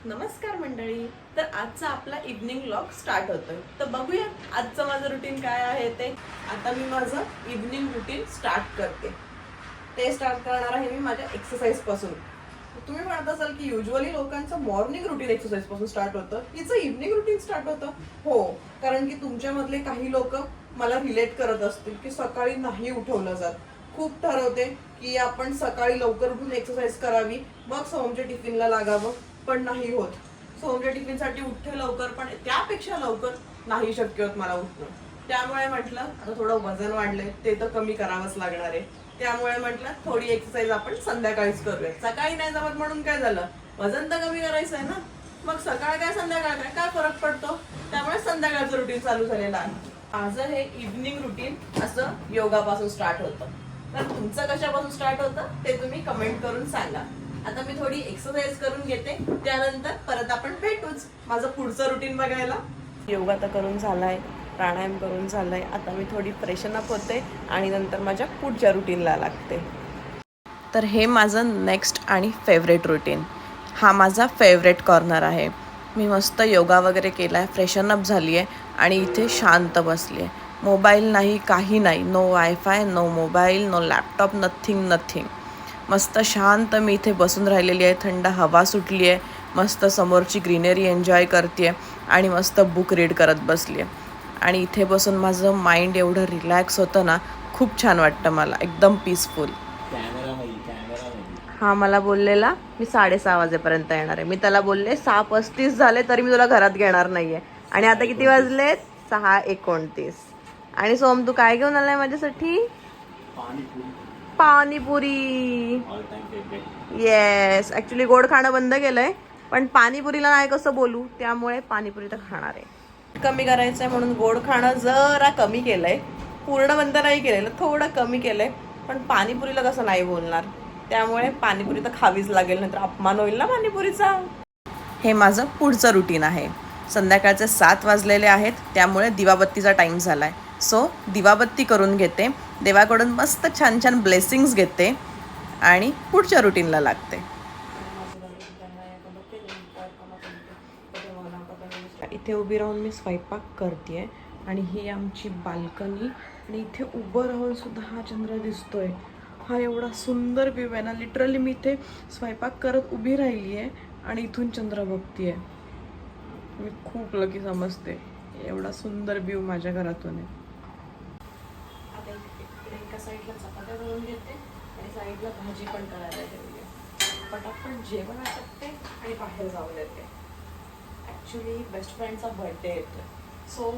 नमस्कार मंडळी. तर आजचा आपला इव्हनिंग व्लॉग स्टार्ट होतोय. तर बघूया आजचं माझं रुटीन काय आहे ते. आता मी माझं इव्हनिंग रुटीन स्टार्ट करते. ते स्टार्ट करणार आहे मी माझ्या एक्सरसाइज पासून. तुम्ही म्हणत असाल की युजली लोकांचं मॉर्निंग रुटीन एक्सरसाइज पासून स्टार्ट होतं, तिचं इव्हनिंग रुटीन स्टार्ट होतं. हो, कारण की तुमच्यामधले काही लोक मला रिलेट करत असतील की सकाळी नाही उठवलं जात. खूप ठरवते की आपण सकाळी लवकर उठून एक्सरसाइज करावी, मग सोमच्या टिफिनला लागावं, पण नाही होत. सोमच्या टिफिनसाठी उठते लवकर, पण त्यापेक्षा लवकर नाही शक्य होत मला उठणं. त्यामुळे म्हटलं आता थोडं वजन वाढलंय, ते तर कमी करावंच लागणार आहे. त्यामुळे म्हटलं थोडी एक्सरसाइज आपण संध्याकाळीच करूया. सकाळी नाही जमत म्हणून काय झालं, वजन तर कमी करायचं आहे ना. मग सकाळ काय संध्याकाळ काय फरक पडतो. त्यामुळे संध्याकाळचं रुटीन चालू झालेलं आहे. माझं हे इव्हनिंग रुटीन असं योगापासून स्टार्ट होतं. तर तुमचं कशापासून स्टार्ट होतं ते तुम्ही कमेंट करून सांगा. आता मी थोडी एक्सरसाइज करून घेते, त्यानंतर परत आपण भेटूच माझं पुढचं रुटीन बघायला. योगा तर करून झालाय, प्राणायाम करून झालाय. आता मी थोडी फ्रेशन अप होते आणि नंतर माझ्या पुढच्या रुटीनला लागते. तर हे माझं नेक्स्ट आणि फेवरेट रुटीन. हा माझा फेवरेट कॉर्नर आहे. मी मस्त योगा वगैरे केला आहे, फ्रेशन अप झाली आहे आणि इथे शांत बसली आहे. मोबाईल नाही, काही नाही. No Wi-Fi, no mobile, no laptop, nothing. मस्त शांत मी इथे बसून राहिलेली आहे. थंड हवा सुटली आहे, मस्त समोरची ग्रीनरी एन्जॉय करते आहे आणि मस्त बुक रीड करत बसली आहे. आणि इथे बसून माझं माइंड एवढं रिलॅक्स होतं ना, खूप छान वाटतं मला, एकदम पीसफुल. हा मला बोललेला मी 6:30 वाजेपर्यंत येणार आहे. मी त्याला बोलले 6:35 झाले तरी मी तुला घरात घेणार नाहीये. आणि आता किती वाजले? 6:29. आणि सोम तू काय घेऊन आलाय माझ्यासाठी? पाणीपुरी. येस, ऍक्च्युली गोड खाणं बंद केलंय, पण पाणीपुरीला नाही कसं बोलू, त्यामुळे पाणीपुरी तर खाणार आहे. कमी करायचंय म्हणून गोड खाणं जरा कमी केलंय. पूर्ण बंद नाही केलेलं, थोडं कमी केलंय. पण पाणीपुरीला कसं नाही बोलणार, त्यामुळे पाणीपुरी तर खावीच लागेल, नंतर अपमान होईल ना पाणीपुरीचा. हे माझं पुढचं रुटीन आहे. संध्याकाळचे 7 वाजलेले आहेत, त्यामुळे दिवाबत्तीचा टाईम झालाय. सो दिवाबत्ती करून घेते, देवाकडून मस्त छान छान ब्लेसिंग्स घेते आणि पुढच्या रुटीनला लागते. इथे उभी राहून मी स्वयंपाक करते आणि ही आमची बाल्कनी. आणि इथे उभं राहून सुद्धा हा चंद्र दिसतोय. हा एवढा सुंदर व्ह्यू आहे ना. लिटरली मी इथे स्वयंपाक करत उभी राहिली आहे आणि इथून चंद्र बघतीये. मी खूप लकी समजते, एवढा सुंदर व्ह्यू माझ्या घरातून आहे. आता इकडे एका साईडला चपात्या बनवून घेते आणि साईडला भाजी पण करायला ठेवली. पटापट जेवण आटपते आणि बाहेर जाऊन येते. ॲक्च्युली बेस्ट फ्रेंडचा बर्थडे येतोय, सो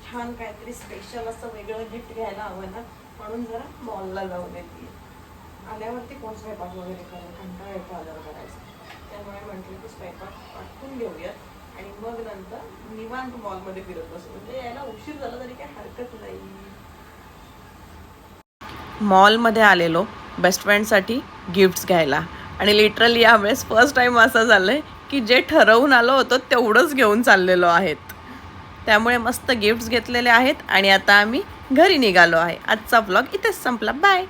छान काहीतरी स्पेशल असं वेगळं गिफ्ट घ्यायला हवं ना, म्हणून जरा मॉलला जाऊन येते. आल्यावरती कोण स्वयंपाक वगैरे करेल, कंटाळा येतो आल्यावर करायचं. त्यामुळे म्हटलं की स्वयंपाक आटपून घेऊयात आणि मग नंतर निवांत मॉलमध्ये फिरत बसू. म्हणजे यायला उशीर झाला तरी काही हरकत नाही. मॉलमध्ये आलेलो बेस्ट फ्रेंडसाठी गिफ्ट्स घ्यायला आणि लिटरली यावेळेस फर्स्ट टाइम असं झालंय की जे ठरवून आलो होतो तेवढंच घेऊन चाललेलो आहेत. त्यामुळे मस्त गिफ्ट्स घेतलेले आहेत आणि आता आम्ही घरी निघालो आहे. आजचा व्लॉग इथेच संपला. बाय.